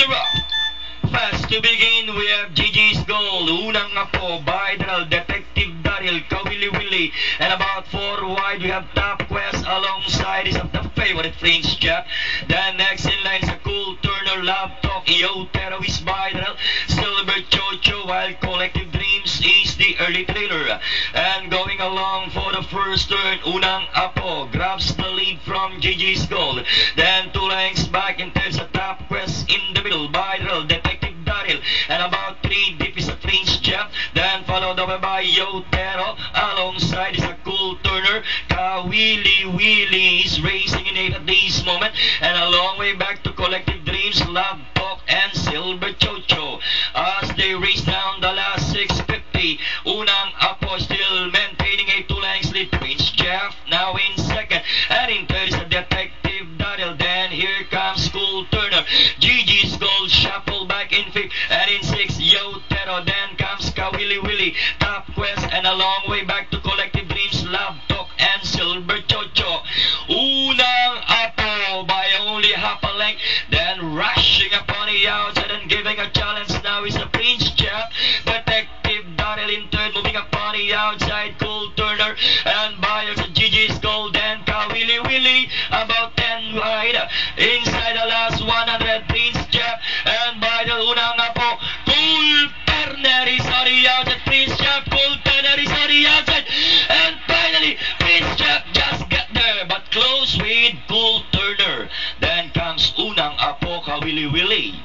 Fast to begin, we have Gigi's goal. Unang Apo, Bidral, Detective Daryl, Kawili Willy. And about 4 wide, we have Top Quest alongside is of the favorite Fringe Jeff. Then next in line is a Cool Turner, Love Talk, Yo Tero is Bidral, Silver Chocho, while Collective Dreams is the early trailer. And going along for the first turn, Unang Apo grabs the lead from Gigi's goal. Then 2 lengths back in terms of Top Quest in the middle, Bidral, Detective Daryl, and about 3 deep is a Fringe Jeff. Then followed over by Yo Tero, alongside is a Cool Turner. Kawili Willy is racing in 8 at this moment, and a long way back to Collective Dreams, Love Talk, and Silver Chocho. As they race down the last 650, Unang Apo still maintaining a 2 lengths lead. Fringe Jeff now in second, and in third is a Detective Daryl. Then here comes Cool Turner. Gigi's goal shuffle back in fifth, and in sixth, Yo Tero. Then comes Kawili Willy, Top Quest, and a long way back to Collective Dreams, Love Talk, and Silver Chocho. Unang Apo by only half a length, then rushing upon the outside and giving a challenge now is the Fringe Jeff. Detective Daryl in third, moving upon the outside, Cool Turner, and buyers of Gigi's goal. Then Kawili Willy about 10 wide, inside the last 100, Fringe Jeff, and by the Unang Apo, Cool Turner is on the outside, Fringe Jeff, Cool Turner is on the outside, and finally Fringe Jeff just got there, but close with Cool Turner. Then comes Unang Apo, Kawili Willy.